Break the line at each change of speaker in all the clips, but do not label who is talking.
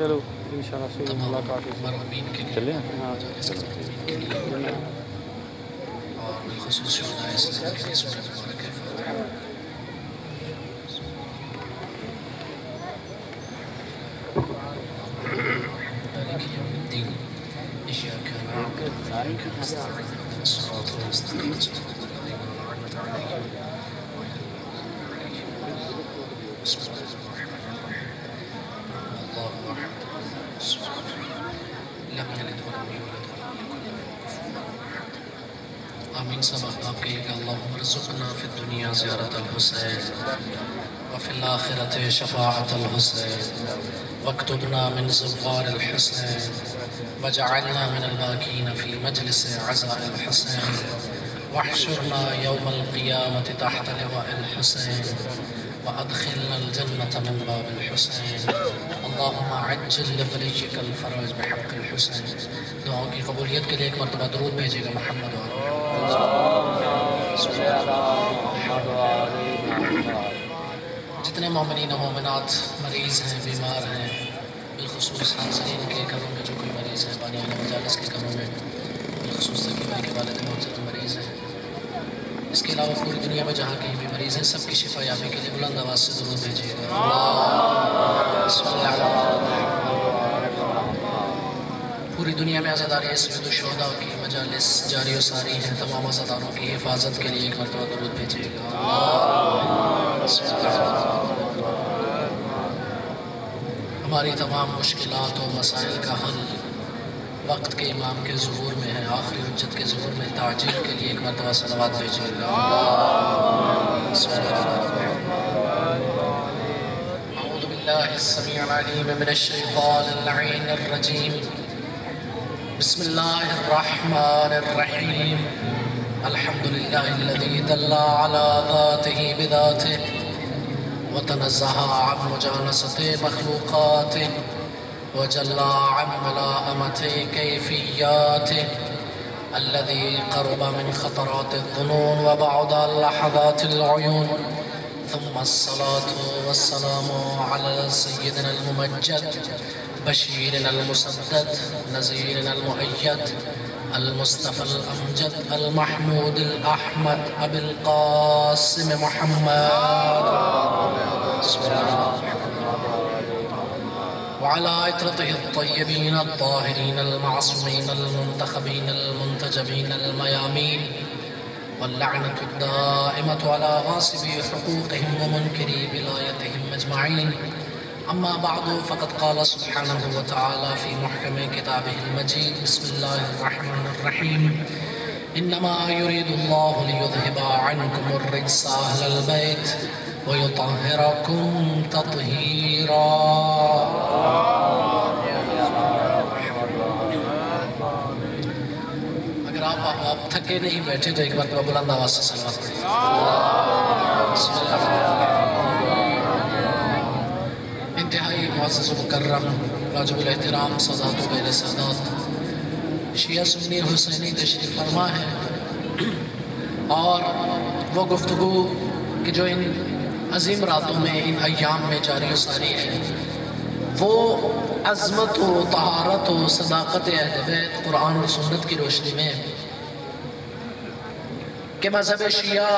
چلو انشاءاللہ سے ملاقات
مرحومین کے لیے
چلیں
اور بالخصوص شہدائے اسلام کے لیے سورہ مبارک فاتحہ. مالک یوم الدین إياك نعبد وإياك نستعين اهدنا الصراط المستقيم صراط الذين أنعمت عليهم غير المغضوب عليهم ولا الضالين. بسم الله الرحمن الرحيم. الله أحد الصمد لم يلد ولم يولد ولم يكن له كفوا أحد. آمین. سب احباب کہیے گا اللہم ارزقنا فی الدنیا زیارت الحسین وفی الآخرت شفاعت الحسین واکتبنا من زوار الحسین وجعلنا من الباکین فی مجلس عزاء الحسین واحشرنا یوم القیامت تحت لواء الحسین وادخلنا الجنة من باب الحسین اللہم عجل لولیک الفرج بحق الحسین. دعاؤں کی قبولیت کے لیے ایک مرتبہ درود بھیجے گا محمد و جتنے مومنین و مومنات مریض ہیں، بیمار ہیں، بالخصوص حاضرین کے گھروں میں جو کوئی مریض ہے، بانیان مجالس کے گھروں میں بالخصوص ذکی بھائی کے والد بہت زیادہ مریض ہیں، اس کے علاوہ پوری دنیا میں جہاں کہیں بھی مریض ہیں سب کی شفا یابی کے لیے بلند آواز سے درود بھیجیے گا. پوری دنیا میں عزاداری سید الشہداء کی مجالس جاری و ساری ہیں، تمام عزاداروں کی حفاظت کے لیے ایک مرتبہ درود بھیجیے گا. ہماری تمام مشکلات و مسائل کا حل وقت کے امام کے ظہور میں ہے، آخری حجت کے ظہور میں تعجیل کے لیے ایک مرتبہ صلوات بھیجیے گا. اعوذ باللہ السمیع العلیم من الشیطان اللعین الرجیم. بسم اللہ الرحمن الرحیم. الحمد للہ الذی دل علی ذاتہ بذاتہ وتنزہ عن مجانست مخلوقات وجل عن ملائمت کیفیات الذي قرب من خطرات الظنون وبعد لحظات العيون. ثم الصلاة والسلام على سيدنا الممجد بشيرنا المسدد نذيرنا المؤيد المصطفى الأمجد المحمود الأحمد أبي القاسم محمد وعلى عطرته الطيبين الطاهرين المعصومين المنتخبين المنتجبين الميامين واللعنة الدائمة على غاصبي حقوقهم ومنكري ولايتهم أجمعين. أما بعد فقد قال سبحانه وتعالى في محكم كتابه المجيد. بسم الله الرحمن الرحيم. إنما يريد الله ليذهب عنكم الرجس أهل البيت ويطهركم تطهيرا. اگر آپ تھکے نہیں بیٹھے تو ایک مرتبہ بلند آواز سے صلوات پڑھیں. انتہائی معزز و مکرم واجب الاحترام سادات و غیر سادات شیعہ سنی حسینی تشریف فرما ہے، اور وہ گفتگو کہ جو ان عظیم راتوں میں ان ایام میں جاری و ساری ہے وہ عظمت و طہارت و صداقت اہل بیت قرآن و سنت کی روشنی میں کہ مذہب شیعہ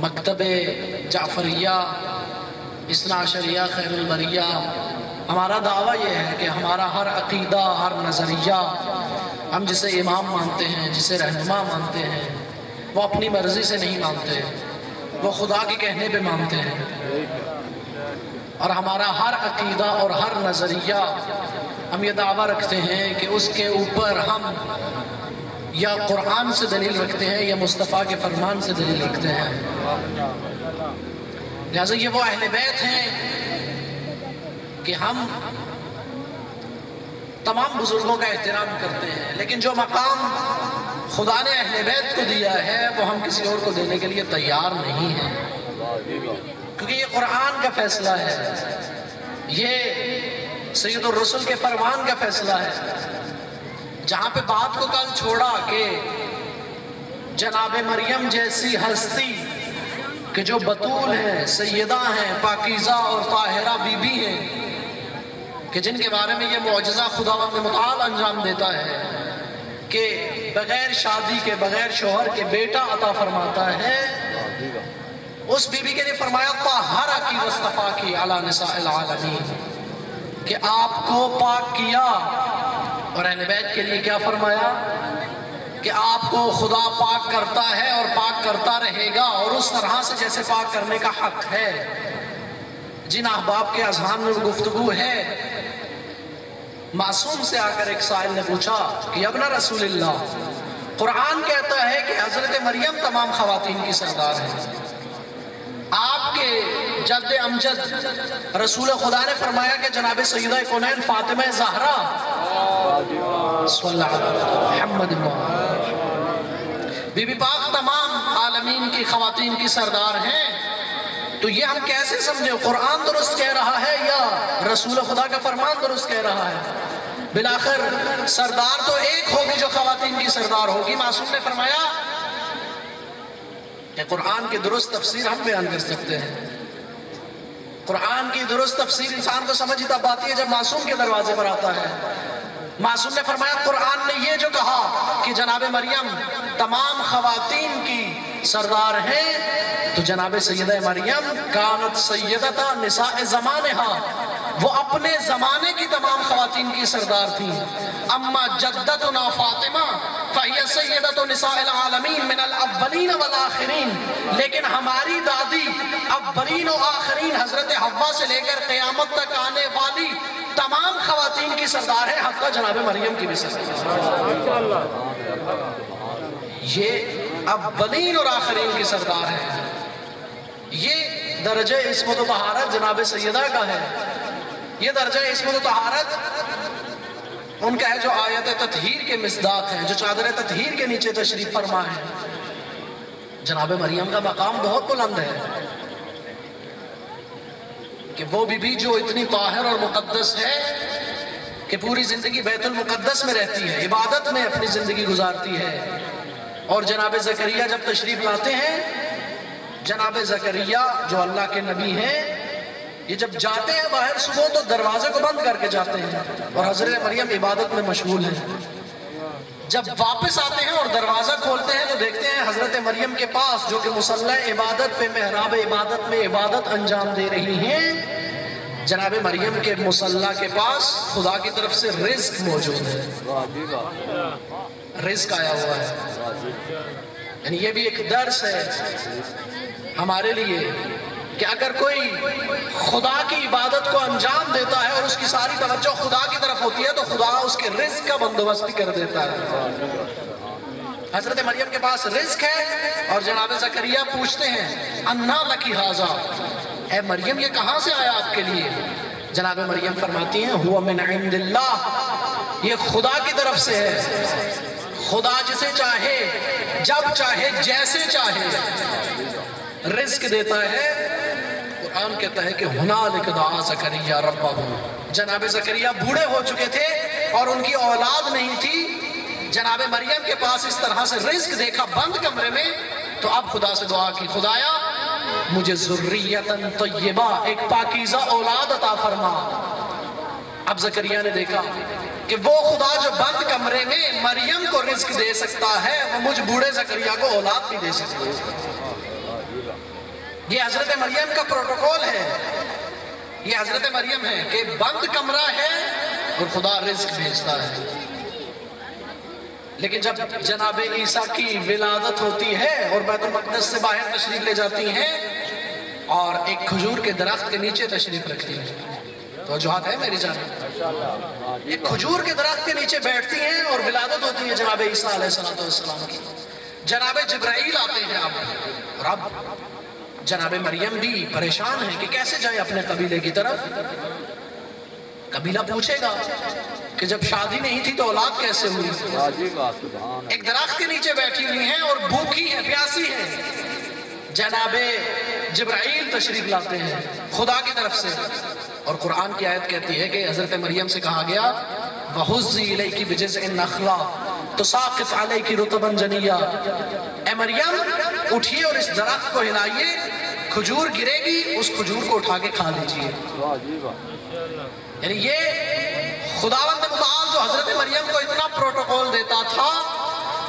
مکتب جعفریہ اثنا عشریہ خیر البریہ ہمارا دعویٰ یہ ہے کہ ہمارا ہر عقیدہ ہر نظریہ ہم جسے امام مانتے ہیں جسے رہنما مانتے ہیں وہ اپنی مرضی سے نہیں مانتے، وہ خدا کے کہنے پہ مانتے ہیں. اور ہمارا ہر عقیدہ اور ہر نظریہ ہم یہ دعویٰ رکھتے ہیں کہ اس کے اوپر ہم یا قرآن سے دلیل رکھتے ہیں یا مصطفیٰ کے فرمان سے دلیل رکھتے ہیں. لہٰذا یہ وہ اہل بیت ہیں کہ ہم تمام بزرگوں کا احترام کرتے ہیں، لیکن جو مقام خدا نے اہل بیت کو دیا ہے وہ ہم کسی اور کو دینے کے لیے تیار نہیں ہیں، کیونکہ یہ قرآن کا فیصلہ ہے، یہ سید الرسل کے فرمان کا فیصلہ ہے. جہاں پہ بات کو کل چھوڑا کہ جناب مریم جیسی ہستی کہ جو بطول ہیں، سیدہ ہیں، پاکیزہ اور طاہرہ بی بی ہیں،
کہ جن کے بارے میں یہ معجزہ خداوند متعال انجام دیتا ہے کہ بغیر شادی کے بغیر شوہر کے بیٹا عطا فرماتا ہے، اس بی بی کے لیے فرمایا طہارا کی وصطفیٰ کی علی نساء العالمین، کہ آپ کو پاک کیا، اور اہل بیت کے لیے کیا فرمایا کہ آپ کو خدا پاک کرتا ہے اور پاک کرتا رہے گا، اور اس طرح سے جیسے پاک کرنے کا حق ہے۔ جن احباب کے اذہان میں گفتگو ہے، معصوم سے آ کر ایک سائل نے پوچھا کہ ابن رسول اللہ، قرآن کہتا ہے کہ حضرت مریم تمام خواتین کی سردار ہے، آپ کے جد امجد رسول خدا نے فرمایا کہ جناب سیدہ کونین فاطمہ زہرا صلی اللہ علیہ محمد بی بی پاک تمام عالمین کی خواتین کی سردار ہیں، تو یہ ہم کیسے سمجھیں قرآن درست کہہ رہا ہے یا رسول خدا کا فرمان درست کہہ رہا ہے؟ بالآخر سردار تو ایک ہوگی جو خواتین کی سردار ہوگی۔ معصوم نے فرمایا کہ قرآن کی درست تفسیر ہم بیان کر سکتے ہیں، قرآن کی درست تفسیر انسان کو سمجھ تب آتی ہے جب معصوم کے دروازے پر آتا ہے۔ معصوم نے فرمایا قرآن نے یہ جو کہا کہ جناب مریم تمام خواتین کی سردار ہیں، تو جناب سیدہ مریم کانت سیدتا نساء زمانہا، وہ اپنے زمانے کی تمام خواتین کی سردار تھیں۔ اما جدتنا فاطمہ فہی سیدت نساء العالمین من الاولین والآخرین، لیکن ہماری دادی اولین و آخرین حضرت حوا سے لے کر قیامت تک آنے والی تمام خواتین کی سردار ہے، حتیٰ جناب مریم کی بھی سردار ہے۔ یہ اولین اور آخرین کی سردار ہے۔ یہ درجہ عصمت و طہارت جناب سیدہ کا ہے، یہ درجہ عصمت و طہارت ان کا ہے جو آیت تطہیر کے مصداق ہیں، جو چادر تطہیر کے نیچے تشریف فرما ہے۔ جناب مریم کا مقام بہت بلند ہے کہ وہ بی جو اتنی طاہر اور مقدس ہے کہ پوری زندگی بیت المقدس میں رہتی ہے، عبادت میں اپنی زندگی گزارتی ہے، اور جناب زکریا جب تشریف لاتے ہیں، جناب زکریا جو اللہ کے نبی ہیں، یہ جب جاتے ہیں باہر صبح تو دروازے کو بند کر کے جاتے ہیں، اور حضرت مریم عبادت میں مشغول ہیں۔ جب واپس آتے ہیں اور دروازہ کھولتے ہیں تو دیکھتے ہیں حضرت مریم کے پاس جو کہ مصلی عبادت پہ محراب عبادت میں عبادت انجام دے رہی ہیں، جناب مریم کے مصلی کے پاس خدا کی طرف سے رزق موجود ہے، رزق آیا ہوا ہے۔ یعنی یہ بھی ایک درس ہے ہمارے لیے کہ اگر کوئی خدا کی عبادت کو انجام دیتا ہے اور اس کی ساری توجہ خدا کی طرف ہوتی ہے تو خدا اس کے رزق کا بندوبست بھی کر دیتا ہے۔ حضرت مریم کے پاس رزق ہے، اور جناب زکریا پوچھتے ہیں انا لکی ھذا، اے مریم یہ کہاں سے آیا آپ کے لیے؟ جناب مریم فرماتی ہیں ہوا من عند اللہ، یہ خدا کی طرف سے ہے، خدا جسے چاہے جب چاہے جیسے چاہے رزق دیتا ہے۔ قرآن کہتا ہے کہ ہنالک دعا زکریا ربہ، جناب زکریا بوڑھے ہو چکے تھے اور ان کی اولاد نہیں تھی، جناب مریم کے پاس اس طرح سے رزق دیکھا بند کمرے میں، تو اب خدا سے دعا کی خدایا مجھے ذریتاً طیبہ، ایک پاکیزہ اولاد عطا فرما۔ اب زکریا نے دیکھا کہ وہ خدا جو بند کمرے میں مریم کو رزق دے سکتا ہے وہ مجھ بوڑھے زکریا کو اولاد بھی دے سکتا ہے۔ یہ حضرت مریم کا پروٹوکول ہے، یہ حضرت مریم ہے کہ بند کمرہ ہے اور خدا رزق بھیجتا ہے۔ لیکن جب جناب عیسیٰ کی ولادت ہوتی ہے اور بیت المقدس سے باہر تشریف لے جاتی ہیں اور ایک کھجور کے درخت کے نیچے تشریف رکھتی ہیں، تو وجوہات ہے میری جانب، ایک کھجور کے درخت کے نیچے بیٹھتی ہیں اور ولادت ہوتی ہے جناب عیسیٰ علیہ السلام کی۔ جناب جبرائیل آتے ہیں اور اب جناب مریم بھی پریشان ہیں کہ کیسے جائیں اپنے قبیلے کی طرف۔ قبیلہ پوچھے گا کہ جب شادی نہیں تھی تو اولاد کیسے ہوئی؟ ایک درخت کے نیچے بیٹھی ہوئی ہیں اور بھوکی ہیں، پیاسی ہیں۔ جناب جبرائیل تشریف لاتے ہیں خدا کی طرف سے، اور قرآن کی آیت کہتی ہے کہ حضرت مریم سے کہا گیا وَحُزِّي إِلَيْكِ بِجِذْعِ النَّخْلَةِ تُسَاقِطْ عَلَيْكِ رُطَبًا جَنِيًّا، اے مریم اٹھیے اور اس درخت کو ہلائیے کھجور گرے گی اس کھجور کو اٹھا کے کھا لیجیے. یعنی یہ خداوند متعال جو حضرت مریم کو اتنا پروٹوکول دیتا تھا،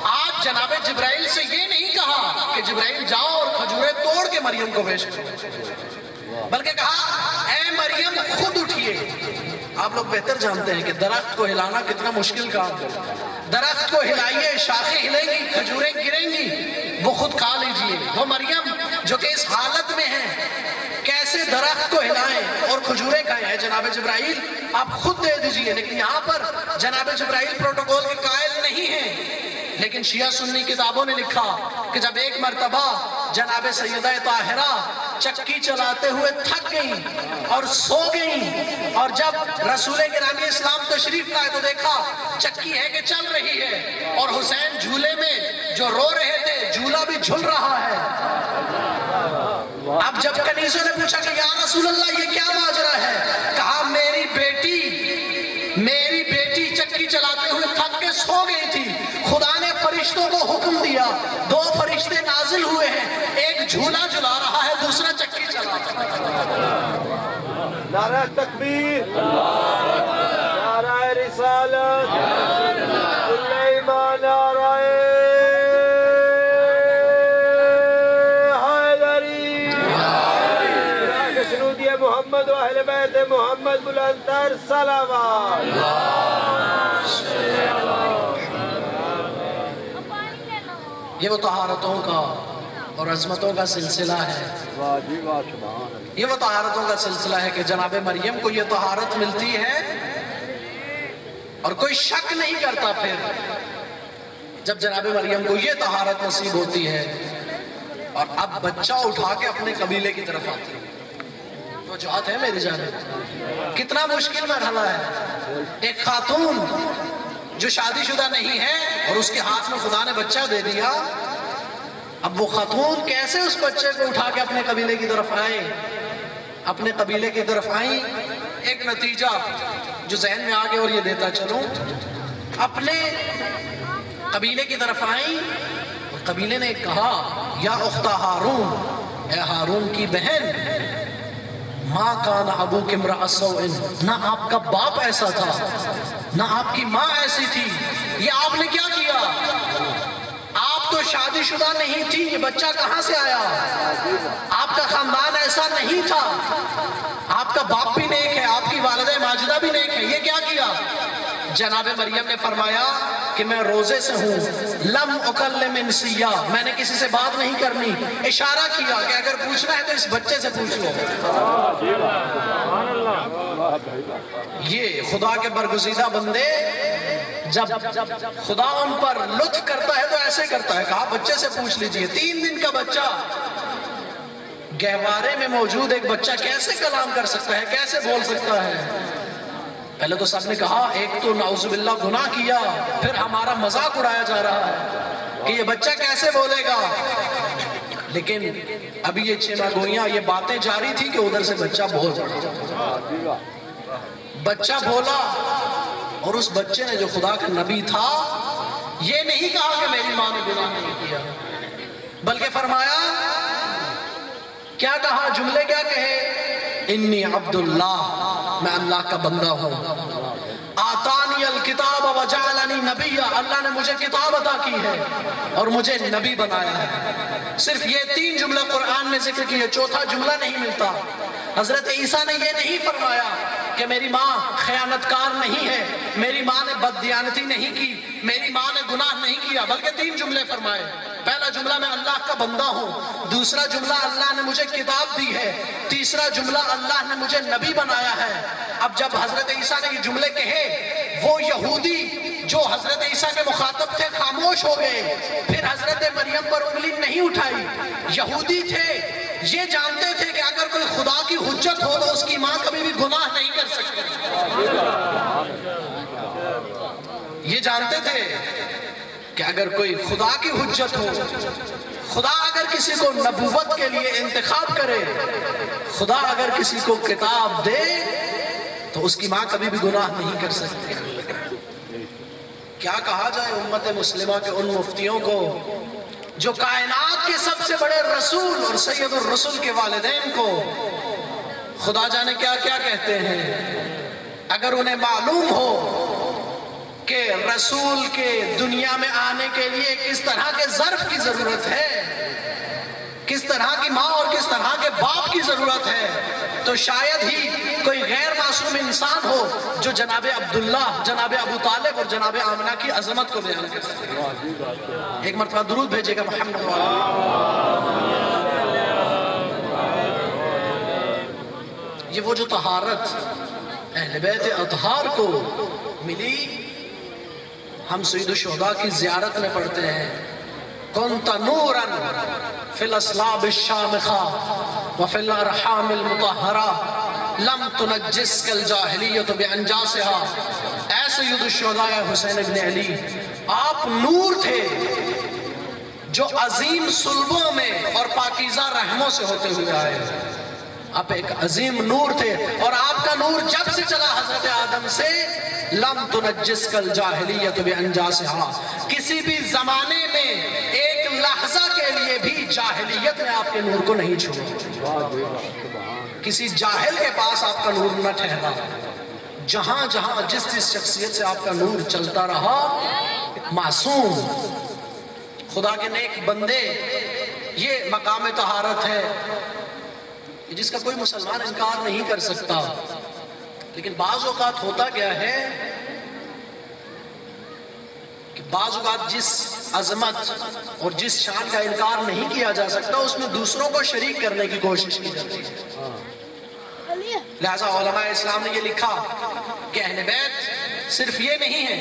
آج جناب جبرائیل سے یہ نہیں کہا کہ جبرائیل جاؤ اور کھجوریں توڑ کے مریم کو پیش کرو، بلکہ کہا اے مریم خود اٹھیے. آپ لوگ بہتر جانتے ہیں کہ درخت کو ہلانا کتنا مشکل کام ہے. درخت کو ہلائیے، شاخیں ہلیں گی، کھجوریں گریں گی، وہ خود کھا لیجئے. وہ مریم جو کہ اس حالت میں ہیں، کیسے درخت کو ہلائیں اور کھجوریں کھائیں؟ ہے جناب جبرائیل آپ خود دے دیجئے. لیکن یہاں پر جناب جبرائیل پروٹوکول کے قائل نہیں ہیں. لیکن شیعہ سنی کتابوں نے لکھا کہ جب ایک مرتبہ جناب سیدہ طاہرہ چکی چلاتے ہوئے تھک گئیں اور سو گئیں، اور جب رسول گرامی اسلام تشریف لائے تو دیکھا چکی ہے کہ چل رہی ہے، اور حسین جھولے میں جو رو رہے تھے جھولا بھی جھل رہا ہے. اب جب کنیزوں نے پوچھا کہ یا رسول اللہ یہ کیا ماجرا ہے؟ کہا میری بیٹی چکی چلاتے ہوئے تھک کے سو گئی تھی. خدا نے فرشتوں کو حکم دیا، 2 فرشتے نازل ہوئے ہیں، ایک جھولا جھلا رہا ہے، دوسرا چکی چلا رہا ہے.
نعرہ تکبیر، نعرہ رسالت، کل ایمان، نعرہ حیدری، شنودی محمد و اہل بیت محمد بلندتر صلوات.
یہ وہ طہارتوں کا اور عظمتوں کا سلسلہ ہے. یہ وہ طہارتوں کا سلسلہ ہے کہ جناب مریم کو یہ طہارت ملتی ہے اور کوئی شک نہیں کرتا. پھر جب جناب مریم کو یہ طہارت نصیب ہوتی ہے اور اب بچہ اٹھا کے اپنے قبیلے کی طرف آتی ہے، تو جوات ہے میری جانب کتنا مشکل مرحلہ ہے. ایک خاتون جو شادی شدہ نہیں ہے اور اس کے ہاتھ میں خدا نے بچہ دے دیا، اب وہ خاتون کیسے اس بچے کو اٹھا کے اپنے قبیلے کی طرف آئے؟ اپنے قبیلے کی طرف آئیں. ایک نتیجہ جو ذہن میں آگے اور یہ دیتا چلوں، اپنے قبیلے کی طرف آئیں اور قبیلے نے کہا یا اخت ہارون، اے ہارون کی بہن، ماں کان ابوک امرأ سوء، نہ آپ کا باپ ایسا تھا نہ آپ کی ماں ایسی تھی، یہ آپ نے کیا کیا؟ آپ تو شادی شدہ نہیں تھی، یہ بچہ کہاں سے آیا؟ آپ کا خاندان ایسا نہیں تھا، آپ کا باپ بھی نیک ہے، آپ کی والدہ ماجدہ بھی نیک ہے، یہ کیا کیا؟ جناب مریم نے فرمایا کہ میں روزے سے ہوں، لم اکلم انسیا، میں نے کسی سے بات نہیں کرنی. اشارہ کیا کہ اگر پوچھنا ہے تو اس بچے سے پوچھ لو. یہ خدا کے برگزیدہ بندے جب خدا ان پر لطف کرتا ہے تو ایسے کرتا ہے. کہا بچے سے پوچھ لیجئے. 3 دن کا بچہ، گہوارے میں موجود ایک بچہ کیسے کلام کر سکتا ہے، کیسے بول سکتا ہے؟ پہلے تو سب نے کہا ایک تو نعوذ باللہ گناہ کیا، پھر ہمارا مذاق اڑایا جا رہا ہے کہ یہ بچہ کیسے بولے گا. لیکن ابھی یہ چھما گوئیاں، یہ باتیں جاری تھی کہ ادھر سے بچہ بول پڑا. بچہ بولا اور اس بچے نے جو خدا کا نبی تھا یہ نہیں کہا کہ میری ماں نے گناہ نہیں کیا، بلکہ فرمایا کیا کہا؟ جملے کیا کہے؟ انی عبداللہ، میں اللہ کا بندہ ہوں. آتانی الکتاب وجعلنی نبیہ، اللہ نے مجھے کتاب عطا کی ہے اور مجھے نبی بنایا ہے. صرف یہ 3 جملہ قرآن نے ذکر کی ہے، چوتھا جملہ نہیں ملتا. حضرت عیسیٰ نے یہ نہیں فرمایا کہ میری ماں خیانتکار نہیں ہے، میری ماں نے بددیانتی نہیں کی، میری ماں نے گناہ نہیں کیا، بلکہ 3 جملے فرمائے. پہلا جملہ میں اللہ کا بندہ ہوں، دوسرا جملہ اللہ نے مجھے کتاب دی ہے، تیسرا جملہ اللہ نے مجھے نبی بنایا ہے. اب جب حضرت عیسیٰ نے یہ جملے کہے، وہ یہودی جو حضرت عیسیٰ کے مخاطب تھے خاموش ہو گئے. پھر حضرت مریم پر انگلی نہیں اٹھائی. یہودی تھے، یہ جانتے تھے کہ اگر کوئی خدا کی حجت ہو تو اس کی ماں کبھی بھی گناہ نہیں کر سکتی. یہ جانتے تھے کہ اگر کوئی خدا کی حجت ہو، خدا اگر کسی کو نبوت کے لیے انتخاب کرے، خدا اگر کسی کو کتاب دے تو اس کی ماں کبھی بھی گناہ نہیں کر سکتی. کیا کہا جائے امت مسلمہ کے ان مفتیوں کو جو کائنات کے سب سے بڑے رسول اور سید الرسول کے والدین کو خدا جانے کیا کیا کہتے ہیں، اگر انہیں معلوم ہو کہ رسول کے دنیا میں آنے کے لیے کس طرح کے ظرف کی ضرورت ہے، کس طرح کی ماں اور کس طرح کے باپ کی ضرورت ہے، تو شاید ہی کوئی غیر معصوم انسان ہو جو جناب عبداللہ، جناب ابو طالب اور جناب آمنہ کی عظمت کو بیان کر سکے۔ ایک مرتبہ درود بھیجے گا محمد والا۔ یہ وہ جو طہارت اہل بیت اطہار کو ملی، ہم سید الشہداء کی زیارت میں پڑھتے ہیں، کنت نورا فی الاسلاب الشامخہ وفی الارحام المطہرہ لم تنجسک الجاہلیت بانجاسہا۔ اے سید الشہداء حسین ابن علی، آپ نور تھے جو عظیم صلبوں میں اور پاکیزہ رحموں سے ہوتے ہوئے آئے۔ آپ ایک عظیم نور تھے، اور آپ کا نور جب سے چلا حضرت آدم سے، لم تنجسک الجاہلیت بانجاسہا، کسی بھی زمانے میں ایک لحظہ کے لیے بھی جاہلیت نے آپ کے نور کو نہیں چھوڑا، کسی جاہل کے پاس آپ کا نور نہ ٹھہرا۔ جہاں جہاں جس جس شخصیت سے آپ کا نور چلتا رہا، معصوم خدا کے نیک بندے، یہ مقام طہارت ہے جس کا کوئی مسلمان انکار نہیں کر سکتا۔ لیکن بعض اوقات ہوتا کیا ہے کہ بعض اوقات جس عظمت اور جس شان کا انکار نہیں کیا جا سکتا، اس میں دوسروں کو شریک کرنے کی کوشش کی جاتی ہے۔ لہذا علماء اسلام نے یہ لکھا کہ اہل بیت صرف یہ نہیں ہے،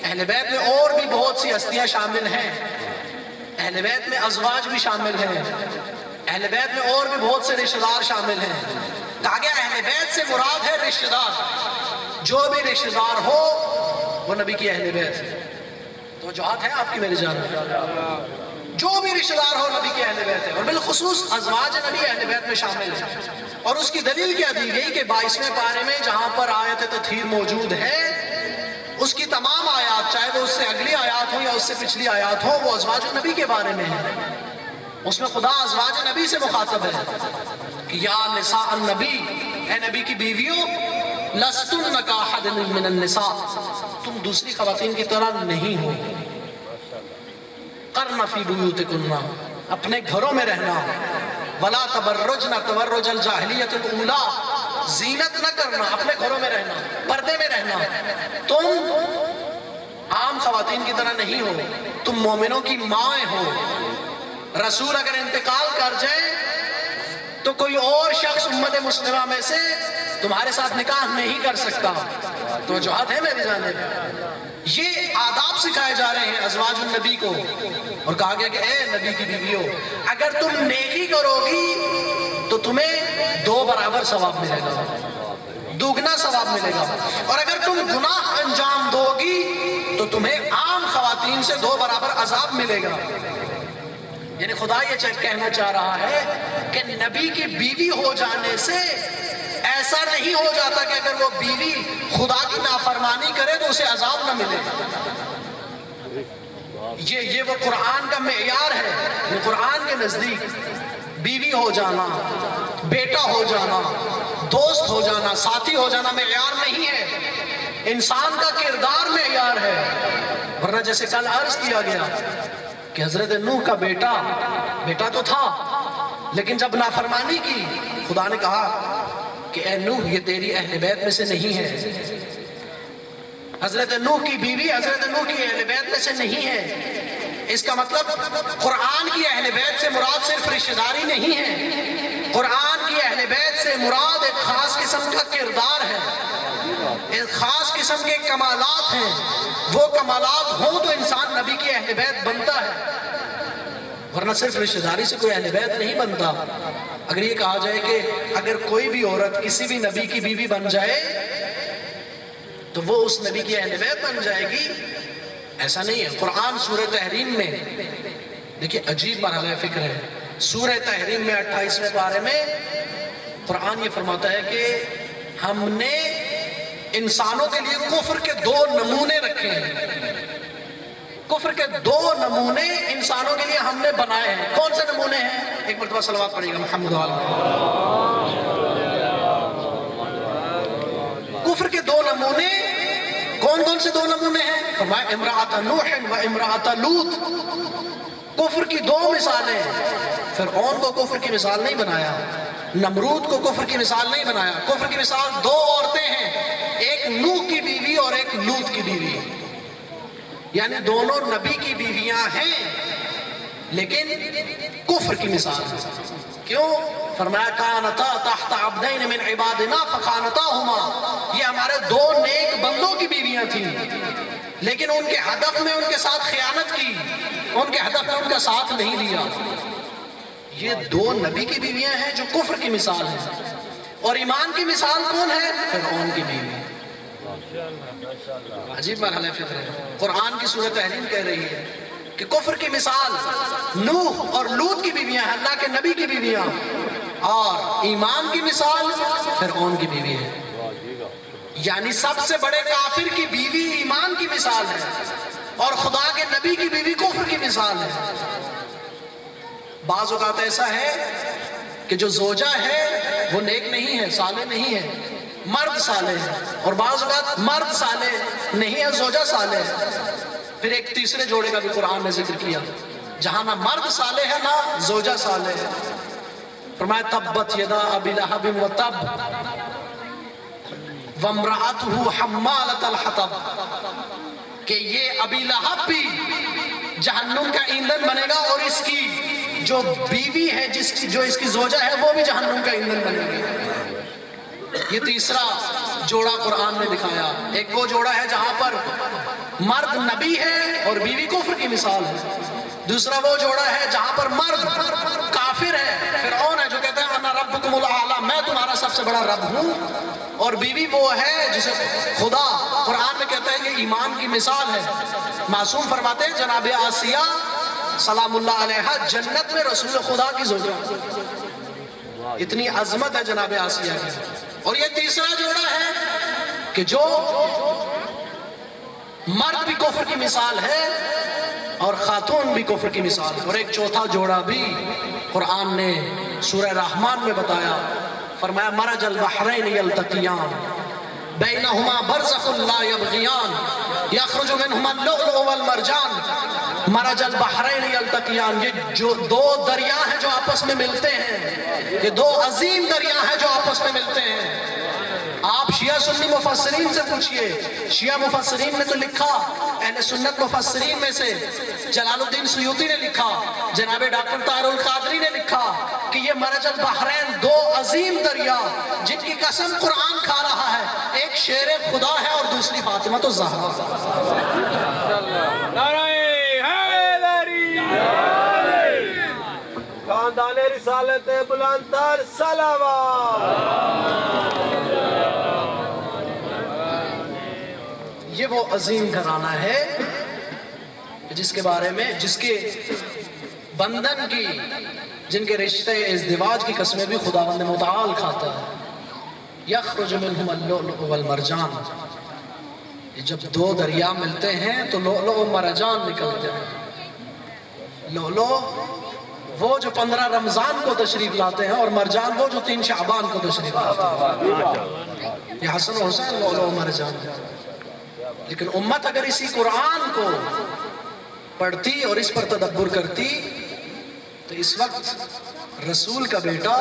اہل بیت میں اور بھی بہت سی ہستیاں شامل ہیں، اہل بیت میں ازواج بھی شامل ہیں، اہل بیت میں اور بھی بہت سے رشتہ دار شامل ہیں۔ کہا گیا اہل بیت سے مراد ہے رشتہ دار، جو بھی رشتہ دار ہو وہ نبی کی اہل بیت ہے۔ توجہات ہے آپ کی میری جان؟ جو بھی رشتہ دار ہو نبی کی اہل بیت ہے، اور بالخصوص ازواج نبی اہل بیت میں شامل ہیں۔ اور اس کی دلیل کیا دی گئی کہ 22ویں پارے میں جہاں پر آیت تطہیر موجود ہے، اس کی تمام آیات، چاہے وہ اس سے اگلی آیات ہو یا اس سے پچھلی آیات ہو، وہ ازواج نبی کے بارے میں ہے۔ اس میں خدا ازواج نبی سے مخاطب ہے کہ یا نساء النبی، اے نبی کی بیویوں، لستن کاحد من النساء، تم دوسری خواتین کی طرح نہیں ہو، قرن فی بیوتکن، اپنے گھروں میں رہنا، ولا تبرجن تبرج الجاہلیت الاولی، زینت نہ کرنا، اپنے گھروں میں رہنا، پردے میں رہنا، تم عام خواتین کی طرح نہیں ہو، تم مومنوں کی مائیں ہو۔ رسول اگر انتقال کر جائے تو کوئی اور شخص امت مسلمہ میں سے تمہارے ساتھ نکاح نہیں کر سکتا۔ توجہات ہے میری جانب؟ یہ آداب سکھائے جا رہے ہیں ازواج النبی کو، اور کہا گیا کہ اے نبی کی بیویوں، اگر تم نیکی کرو گی تو تمہیں 2 برابر ثواب ملے گا، دوگنا ثواب ملے گا، اور اگر تم گناہ انجام دو گی تو تمہیں عام خواتین سے 2 برابر عذاب ملے گا۔ یعنی خدا یہ کہنا چاہ رہا ہے کہ نبی کی بیوی ہو جانے سے ایسا نہیں ہو جاتا کہ اگر وہ بیوی خدا کی نافرمانی کرے تو اسے عذاب نہ ملے۔ یہ وہ قرآن کا معیار ہے۔ یہ قرآن کے نزدیک بیوی ہو جانا، بیٹا ہو جانا، دوست ہو جانا، ساتھی ہو جانا معیار نہیں ہے، انسان کا کردار معیار ہے۔ ورنہ جیسے کل عرض کیا گیا کہ حضرت نوح کا بیٹا تو تھا، لیکن جب نافرمانی کی، خدا نے کہا کہ اے نوح یہ تیری اہل بیت میں سے نہیں ہے۔ حضرت نوح کی بیوی حضرت نوح کی اہل بیت میں سے نہیں ہے۔ اس کا مطلب قرآن کی اہل بیت سے مراد صرف رشتہ داری نہیں ہے، قرآن کی اہل بیت سے مراد ایک خاص قسم کا کردار ہے، ایک خاص قسم کے کمالات ہیں۔ وہ کمالات ہوں تو انسان نبی کی اہل بیت بنتا ہے، ورنہ صرف رشتہ داری سے کوئی اہل بیت نہیں بنتا۔ اگر یہ کہا جائے کہ اگر کوئی بھی عورت کسی بھی نبی کی بیوی بن جائے تو وہ اس نبی کی اہل بیت بن جائے گی، ایسا نہیں ہے۔ قرآن سورہ تحریم میں دیکھیں عجیب مرحلہ فکر ہے، سورہ تحریم میں 28ویں پارے میں قرآن یہ فرماتا ہے کہ ہم نے انسانوں کے لیے کفر کے 2 نمونے رکھے ہیں۔ کفر کے دو نمونے انسانوں کے لیے ہم نے بنائے ہیں. کون سے نمونے ہیں؟ ایک مرتبہ صلوات پڑھیے گا محمد والا. کفر کے دو نمونے کون کون سے دو نمونے ہیں؟ فرمایا امرأۃ نوح و امرأۃ لوط. کفر کی دو مثالیں. فرعون کو کفر کی مثال نہیں بنایا، نمرود کو کفر کی مثال نہیں بنایا. کفر کی مثال دو عورتیں ہیں، ایک نوح کی بیوی اور ایک لوط کی بیوی. یعنی دونوں نبی کی بیویاں ہیں لیکن کفر کی مثال ہے. کیوں؟ فرمایا کانتا تحت عبدین من عبادنا فخانتاہما. یہ ہمارے دو نیک بندوں کی بیویاں تھیں لیکن ان کے ہدف میں ان کے ساتھ خیانت کی، ان کے ہدف میں ان کا ساتھ نہیں دیا. یہ دو نبی کی بیویاں ہیں جو کفر کی مثال ہے. اور ایمان کی مثال کون ہے؟ فرعون کی بیوی. عجیب مرحلہ فکر ہے. قرآن کی سورۃ تحریم کہہ رہی ہے کہ کفر کی مثال نوح اور لوط کی بیویاں ہیں، اللہ کے نبی کی بیویاں، اور ایمان کی مثال فرعون کی بیوی ہے. یعنی سب سے بڑے کافر کی بیوی ایمان کی مثال ہے اور خدا کے نبی کی بیوی کفر کی مثال ہے. بعض اوقات ایسا ہے کہ جو زوجہ ہے وہ نیک نہیں ہے، صالح نہیں ہے، مرد صالح ہے. اور بعض اوقات مرد صالح نہیں ہے، زوجہ صالح ہے. پھر ایک تیسرے جوڑے کا بھی قرآن نے ذکر کیا جہاں نہ مرد صالح ہے نہ زوجہ صالح ہے. فرمایا تبت یدا ابی لہب وتب وامرأتہ حمالۃ الحطب. کہ یہ ابی لہب بھی جہنم کا ایندھن بنے گا اور اس کی جو بیوی ہے جو اس کی زوجہ ہے وہ بھی جہنم کا ایندھن بنے گی. یہ تیسرا جوڑا قرآن نے دکھایا. ایک وہ جوڑا ہے جہاں پر مرد نبی ہے اور بیوی کفر کی مثال ہے. دوسرا وہ جوڑا ہے جہاں پر مرد کافر ہے، فرعون ہے جو کہتا ہے انا ربکم الاعلی، میں تمہارا سب سے بڑا رب ہوں. اور بیوی وہ ہے جسے خدا قرآن میں کہتا ہے یہ ایمان کی مثال ہے. معصوم فرماتے ہیں جناب آسیہ سلام اللہ علیہا جنت میں رسول خدا کی زوجہ. اتنی عظمت ہے جناب آسیہ کی. اور یہ تیسرا جوڑا ہے کہ جو مرد بھی کفر کی مثال ہے اور خاتون بھی کفر کی مثال ہے. اور ایک چوتھا جوڑا بھی قرآن نے سورہ رحمان میں بتایا. فرمایا مرج البحرین یلتقیان بینہما برزخ لا یبغیان یخرج منہما اللؤلؤ والمرجان. مرج البحرین یلتقیان، یہ جو دو دریا ہیں جو آپس میں ملتے ہیں، یہ دو عظیم دریا ہیں جو آپس میں ملتے ہیں. آپ شیعہ سنی مفسرین سے پوچھئے، شیعہ مفسرین نے تو لکھا، اہل سنت مفسرین میں سے جلال الدین سیوطی نے لکھا، جناب ڈاکٹر طاہر القادری نے لکھا کہ یہ مرج البحرین دو عظیم دریا جن کی قسم قرآن کھا رہا ہے، ایک شیر خدا ہے اور دوسری فاطمہ تو زہرا.
خاندان رسالت بلند تر صلوات.
یہ وہ عظیم گھرانہ ہے جس کے بارے میں جس کے بندن کی جن کے رشتے ازدواج کی قسمیں بھی خداوند متعال کھاتا ہے. یخرج منہم اللؤلؤ والمرجان. جب دو دریا ملتے ہیں تو لؤلؤ و مرجان نکلتے ہیں. لؤلؤ وہ جو 15 رمضان کو تشریف لاتے ہیں اور مرجان وہ جو 3 شعبان کو تشریف لاتے ہیں. یہ حسن و حسین لؤلؤ و مرجان. لیکن امت اگر اسی قرآن کو پڑھتی اور اس پر تدبر کرتی تو اس وقت رسول کا بیٹا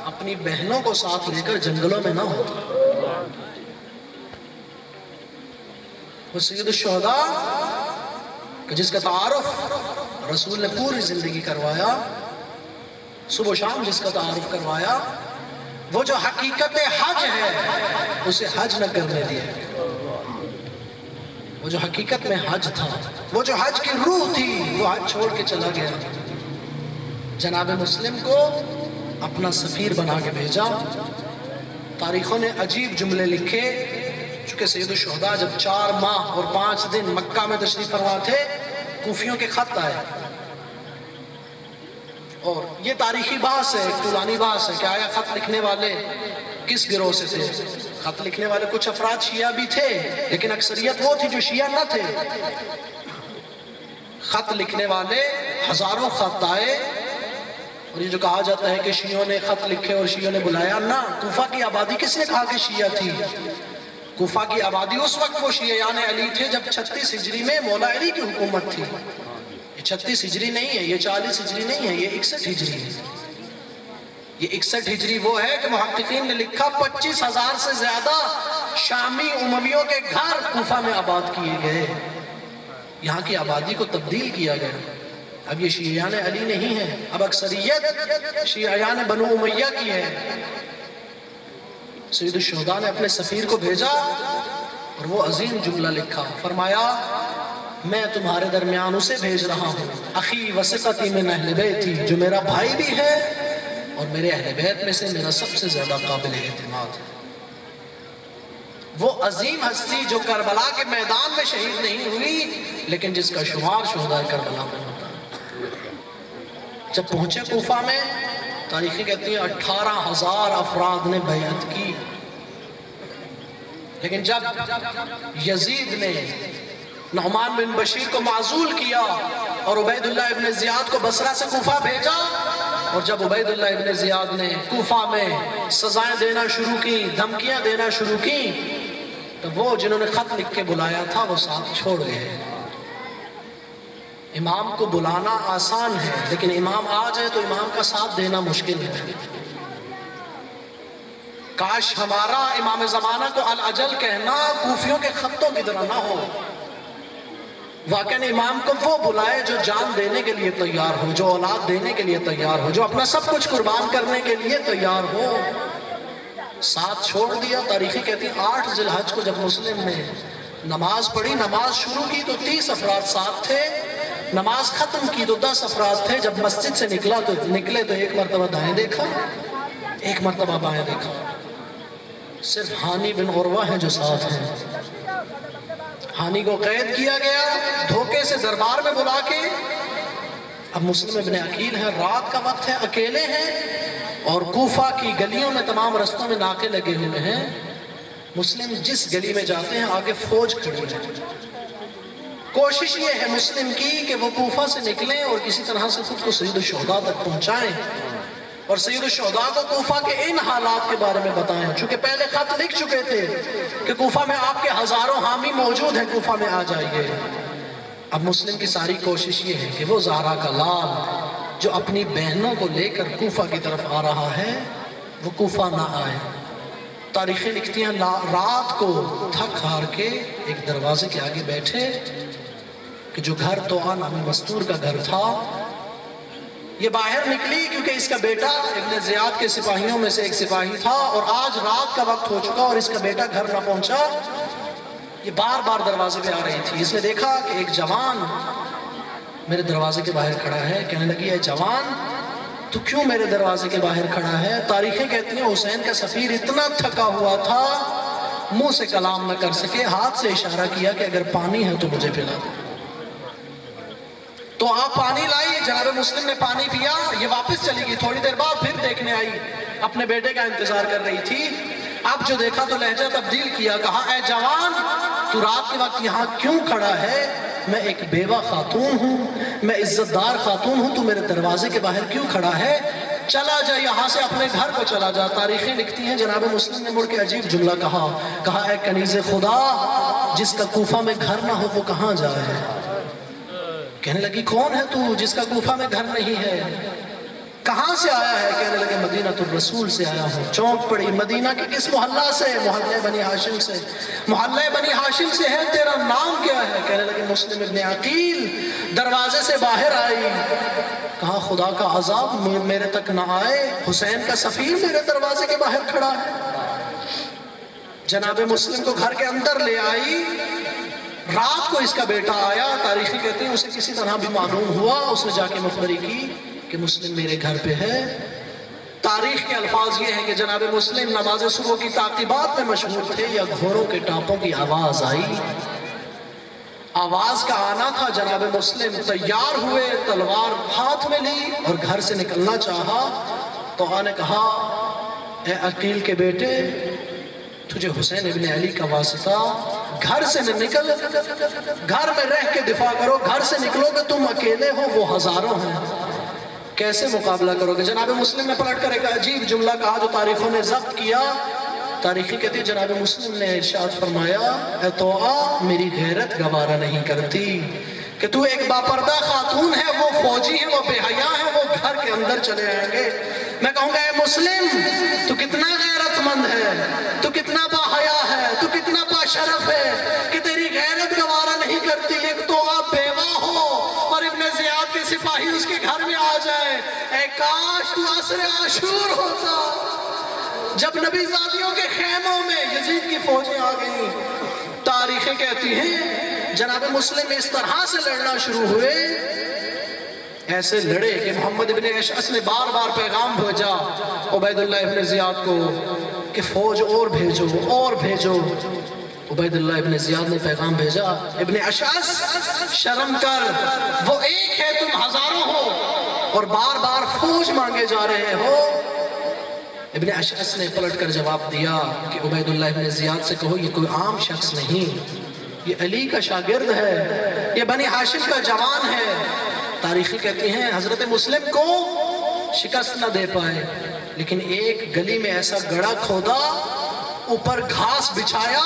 اپنی بہنوں کو ساتھ لے کر جنگلوں میں نہ ہوتا. وہ سید الشہداء کہ جس کا تعارف رسول نے پوری زندگی کروایا، صبح و شام جس کا تعارف کروایا، وہ جو حقیقت حج ہے اسے حج نہ کرنے دیا. وہ جو حقیقت میں حج تھا، وہ جو حج کی روح تھی، وہ حج چھوڑ کے چلا گیا. جناب مسلم کو اپنا سفیر بنا کے بھیجا. تاریخوں نے عجیب جملے لکھے. چونکہ سید الشہداء جب 4 ماہ اور 5 دن مکہ میں تشریف فرما تھے، کوفیوں کے خط آئے. اور یہ تاریخی بحث ہے، ایک طولانی بحث ہے کہ آیا خط لکھنے والے کس گروہ سے تھے. خط لکھنے والے کچھ افراد شیعہ بھی تھے لیکن اکثریت وہ تھی جو شیعہ نہ تھے. خط لکھنے والے ہزاروں خط آئے، اور یہ جو کہا جاتا ہے کہ شیعوں نے خط لکھے اور شیعوں نے بلایا، نہ، کوفہ کی آبادی کس نے کہا کہ شیعہ تھی؟ کوفہ کی آبادی اس وقت وہ شیعیان علی تھے جب 36 ہجری میں مولا علی کی حکومت تھی۔ یہ 36 ہجری نہیں ہے، یہ 40 ہجری نہیں ہے، یہ 61 ہجری ہے۔ یہ 61 ہجری وہ ہے کہ محققین نے لکھا 25,000 سے زیادہ شامی امویوں کے گھر کوفہ میں آباد کیے گئے، یہاں کی آبادی کو تبدیل کیا گیا۔ اب یہ شیعیان علی نہیں ہے، اب اکثریت شیعیان بنو امیہ کی ہے۔ سید الشہداء نے اپنے سفیر کو بھیجا اور وہ عظیم جملہ لکھا، فرمایا میں تمہارے درمیان اسے بھیج رہا ہوں، اخی وثقتی من اہل بیتی، جو میرا بھائی بھی ہے اور میرے اہل بیت میں سے میرا سب سے زیادہ قابل اعتماد ہے۔ وہ عظیم ہستی جو کربلا کے میدان میں شہید نہیں ہوئی لیکن جس کا شمار شہداء کربلا میں ہوتا ہے۔ جب پہنچے کوفہ میں، تاریخیں کہتی ہیں 18,000 افراد نے بیعت کی، لیکن جب یزید نے نعمان بن بشیر کو معزول کیا اور عبید اللہ ابن زیاد کو بصرہ سے کوفہ بھیجا، اور جب عبید اللہ ابن زیاد نے کوفہ میں سزائیں دینا شروع کی، دھمکیاں دینا شروع کی، تو وہ جنہوں نے خط لکھ کے بلایا تھا وہ ساتھ چھوڑ گئے۔ امام کو بلانا آسان ہے، لیکن امام آ جائے تو امام کا ساتھ دینا مشکل ہے۔ کاش ہمارا امام زمانہ کو الاجل کہنا کوفیوں کے خطوں کی طرح نہ ہو۔ واقعاً امام کو وہ بلائے جو جان دینے کے لیے تیار ہو، جو اولاد دینے کے لیے تیار ہو، جو اپنا سب کچھ قربان کرنے کے لیے تیار ہو۔ ساتھ چھوڑ دیا۔ تاریخی کہتی ہیں 8 ذی الحج کو جب مسلم نے نماز پڑھی، نماز شروع کی تو 30 افراد ساتھ تھے، نماز ختم کی تو 10 افراد تھے۔ جب مسجد سے نکلے تو ایک مرتبہ دائیں دیکھا، ایک مرتبہ بائیں دیکھا، صرف ہانی بن عروہ ہیں جو ساتھ ہیں۔ ہانی کو قید کیا گیا دھوکے سے دربار میں بلا کے۔ اب مسلم ابن عقیل ہیں، رات کا وقت ہے، اکیلے ہیں، اور کوفہ کی گلیوں میں تمام رستوں میں ناکے لگے ہوئے ہیں۔ مسلم جس گلی میں جاتے ہیں آگے فوج کھڑی ہے۔ کوشش یہ ہے مسلم کی کہ وہ کوفہ سے نکلیں اور کسی طرح سے خود کو سید الشہداء تک پہنچائیں، اور سید الشہداء کو کوفہ کے ان حالات کے بارے میں بتائیں، چونکہ پہلے خط لکھ چکے تھے کہ کوفہ میں آپ کے ہزاروں حامی موجود ہیں، کوفہ میں آ جائیے۔ اب مسلم کی ساری کوشش یہ ہے کہ وہ زہرا کا لال جو اپنی بہنوں کو لے کر کوفہ کی طرف آ رہا ہے وہ کوفہ نہ آئے۔ تاریخیں لکھتی ہیں رات کو تھک ہار کے ایک دروازے کے آگے بیٹھے کہ جو گھر توآ نامی مستور کا گھر تھا، یہ باہر نکلی کیونکہ اس کا بیٹا ابن زیاد کے سپاہیوں میں سے ایک سپاہی تھا، اور آج رات کا وقت ہو چکا اور اس کا بیٹا گھر نہ پہنچا۔ یہ بار بار دروازے پہ آ رہی تھی۔ اس نے دیکھا کہ ایک جوان میرے دروازے کے باہر کھڑا ہے۔ کہنے لگی، اے جوان تو کیوں میرے دروازے کے باہر کھڑا ہے؟ تاریخیں کہتی ہیں حسین کا سفیر اتنا تھکا ہوا تھا منہ سے کلام نہ کر سکے، ہاتھ سے اشارہ کیا کہ اگر پانی ہے تو مجھے پلا دو۔ تو آپ پانی لائی، جناب مسلم نے پانی پیا، یہ واپس چلی گئی۔ تھوڑی دیر بعد پھر دیکھنے آئی، اپنے بیٹے کا انتظار کر رہی تھی۔ اب جو دیکھا تو لہجہ تبدیل کیا، کہا، اے جوان تو رات کے وقت یہاں کیوں کھڑا ہے؟ میں ایک بیوہ خاتون ہوں، میں عزت دار خاتون ہوں، تو میرے دروازے کے باہر کیوں کھڑا ہے؟ چلا جا یہاں سے، اپنے گھر کو چلا جا۔ تاریخیں لکھتی ہیں جناب مسلم نے مڑ کے عجیب جملہ کہا، اے کنیز خدا، جس کا کوفہ میں گھر نہ ہو وہ کہاں جائے؟ کہنے لگی، کون ہے تو جس کا کوفہ میں گھر نہیں ہے؟ کہاں سے آیا ہے؟ کہنے لگے، مدینہ الرسول سے آیا ہوں۔ چونک پڑی، مدینہ کے کس محلہ سے؟ محلہ بنی ہاشم سے۔ محلہ بنی ہاشم سے ہے، تیرا نام کیا ہے؟ کہنے لگے، مسلم ابن عقیل۔ دروازے سے باہر آئی، کہا، خدا کا عذاب میرے تک نہ آئے، حسین کا سفیر میرے دروازے کے باہر کھڑا ہے۔ جناب مسلم کو گھر کے اندر لے آئی۔ رات کو اس کا بیٹا آیا، تاریخی کہتے ہیں اسے کسی طرح بھی معلوم ہوا، اس نے جا کے مخبری کی کہ مسلم میرے گھر پہ ہے۔ تاریخ کے الفاظ یہ ہیں کہ جناب مسلم نماز صبح کی تعقیبات میں مشغول تھے، یا گھوڑوں کے ٹانپوں کی آواز آئی۔ آواز کا آنا تھا، جناب مسلم تیار ہوئے، تلوار ہاتھ میں لی اور گھر سے نکلنا چاہا تو آقا نے کہا، اے عقیل کے بیٹے، تجھے حسین ابن علی کا واسطہ گھر سے نہ نکل، گھر میں رہ کے دفاع کرو، گھر سے نکلو گے تم اکیلے ہو، وہ ہزاروں ہیں، کیسے مقابلہ کرو گے؟ جناب مسلم نے پلٹ کر ایک عجیب جملہ کہا جو تاریخوں نے ضبط کیا. تاریخی کہتی ہے جناب مسلم نے ارشاد فرمایا اے توآ میری غیرت گوارا نہیں کرتی کہ تو ایک باپردہ خاتون ہے، وہ فوجی ہیں، وہ بے حیا ہیں، وہ گھر کے اندر چلے آئیں گے. میں کہوں گا اے مسلم تو کتنا غیرت مند ہے، تو کتنا با حیا ہے، تو کتنا با شرف ہے کہ تیری غیرت گوارا نہیں کرتی ایک تو آپ بیوہ ہو اور ابن زیاد کے سپاہی اس کے گھر میں آ جائے. اے کاش تو عصر عاشور ہوتا جب نبی زادیوں کے خیموں میں یزید کی فوجیں آ گئیں. تاریخیں کہتی ہیں جناب مسلم اس طرح سے لڑنا شروع ہوئے، ایسے لڑے کہ محمد ابن اشعث نے بار بار پیغام بھیجا عبید اللہ ابن زیاد کو کہ فوج اور بھیجو اور بھیجو. عبید اللہ ابن زیاد نے پیغام بھیجا ابن اشعث شرم کر، وہ ایک ہے تم ہزاروں ہو اور بار بار فوج مانگے جا رہے ہو. ابن اشعث نے پلٹ کر جواب دیا کہ عبید اللہ ابن زیاد سے کہو یہ کوئی عام شخص نہیں، یہ علی کا شاگرد ہے، یہ بنی ہاشم کا جوان ہے. تاریخی کہتی ہیں حضرت مسلم کو شکست نہ دے پائے، لیکن ایک گلی میں ایسا گڑھا کھودا، اوپر گھاس بچھایا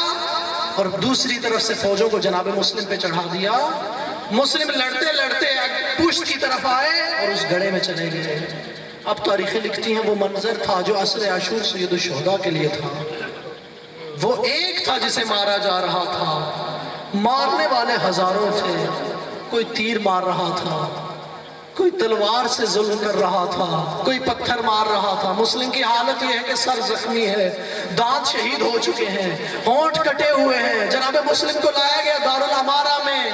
اور دوسری طرف سے فوجوں کو جناب مسلم پہ چڑھا دیا. مسلم لڑتے لڑتے پشت کی طرف آئے اور اس گڑھے میں چلے گئے. اب تاریخیں لکھتی ہیں وہ منظر تھا جو عصر عاشور سید الشہداء کے لیے تھا. وہ ایک تھا جسے مارا جا رہا تھا، مارنے والے ہزاروں تھے. کوئی تیر مار رہا تھا، کوئی تلوار سے ظلم کر رہا تھا، کوئی پتھر مار رہا تھا. مسلم کی حالت یہ ہے کہ سر زخمی ہے، دانت شہید ہو چکے ہیں، ہونٹ کٹے ہوئے ہیں. جناب مسلم کو لایا گیا دارالامارہ میں.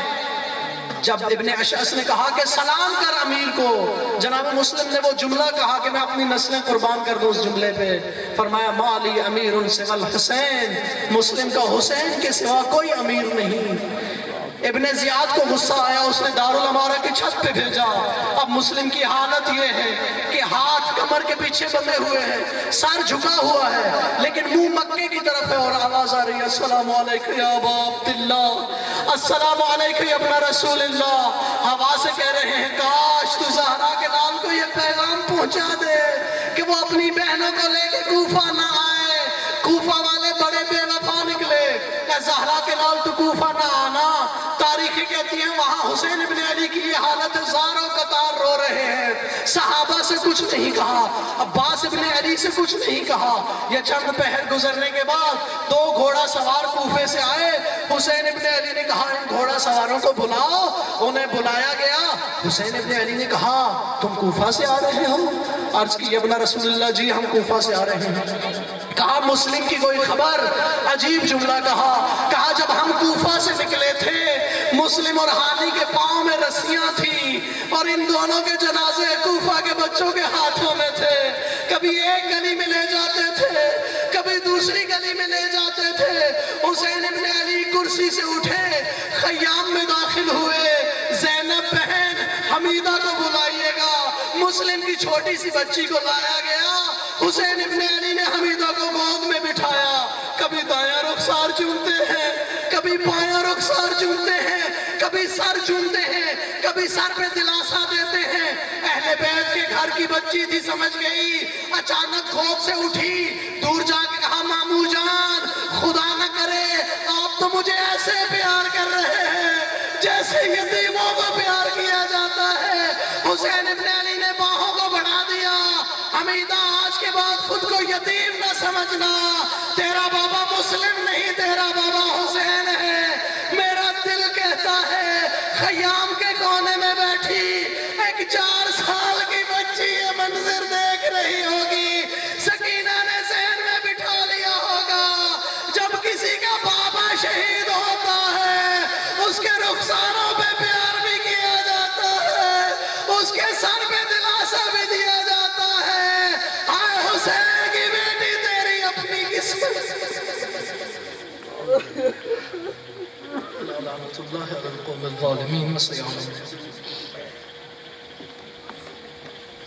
جب ابن اشعث نے کہا کہ سلام کر امیر کو، جناب مسلم نے وہ جملہ کہا کہ میں اپنی نسلیں قربان کر دوں اس جملے پہ. فرمایا مالی امیر سوى الحسین، مسلم کا حسین کے سوا کوئی امیر نہیں. ابن زیاد کو غصہ آیا، اس نے دارالامارہ کی چھت پہ بھیجا. اب مسلم کی حالت یہ ہے کہ ہاتھ کمر کے پیچھے بندھے ہوئے ہیں، سر جھکا ہوا ہے، لیکن منہ مکے کی طرف ہے اور آواز آ رہی ہے السلام علیکم یا ابا عبداللہ، السلام علیکم یا ابن رسول اللہ. ہوا سے کہہ رہے ہیں کاش تو زہرا کے لال کو یہ پیغام پہنچا دے کہ وہ اپنی بہنوں کو لے کے کوفہ نہ آئے. کوفہ والے بڑے بے وفا نکلے. اے زہرا کے لال تو کوفہ نہ آنا. تاریخیں کہتی ہیں وہاں حسین ابن علی کی یہ حالت زاروں قطار رو رہے ہیں. صحابہ سے کچھ نہیں کہا، عباس ابن علی سے کچھ نہیں کہا. یہ چند پہر گزرنے کے بعد دو گھوڑا سوار کوفے سے آئے. حسین ابن علی نے کہا ان گھوڑا سواروں کو بلاؤ. انہیں بلایا گیا. حسین ابن علی نے کہا تم کوفہ سے آ رہے ہو؟ عرض کی ابن رسول اللہ جی ہم کوفہ سے آ رہے ہیں. کہا مسلم کی کوئی خبر؟ عجیب جملہ کہا جب ہم کوفہ سے نکلے تھے مسلم اور حالی کے پاؤں میں رسیاں تھیں اور ان دونوں کے جنازے کوفہ کے بچوں کے ہاتھوں میں تھے. کبھی ایک گلی میں لے جاتے تھے، کبھی دوسری گلی میں لے جاتے تھے. حسین ابن علی کرسی سے اٹھے، خیام میں داخل ہوئے. زینب بہن حمیدہ کو بلائیے گا. مسلم کی چھوٹی سی بچی کو لایا گیا. حسین ابن علی نے حمیدہ کو گود میں بٹھایا. کبھی دایاں رخسار چومتے ہیں، کبھی بایاں رخسار چومتے ہیں، کبھی سر چومتے ہیں، کبھی سر پہ دلاسا دیتے ہیں. اہل بیت کے گھر کی بچی تھی، سمجھ گئی. اچانک گود سے اٹھی، دور جا کے کہا مامو جان خدا نہ کرے آپ تو مجھے ایسے پیار کر رہے ہیں جیسے یتیموں کو پیار کیا جاتا ہے. حسین ابن علی نے باہوں کو بڑھا دیا. حمیدہ آج کے بعد خود کو یتیم نہ سمجھنا. تیرا بابا مسلم نہیں، تیرا بابا حسین ہے. میرا دل کہتا ہے خیام کے کونے میں بیٹھی ایک 4 سال کی بچی یہ منظر دیکھ رہی ہوگی. سکینہ نے ذہن میں بٹھا لیا ہوگا جب کسی کا بابا شہید ہوتا ہے اس کے رخساروں پہ پیار بھی کیا جاتا ہے، اس کے سر پہ دلاسا بھی دیا جاتا ہے. آئے حسین کی بیٹی تیری اپنی قسمت. لعنت اللہ علی القوم الظالمین.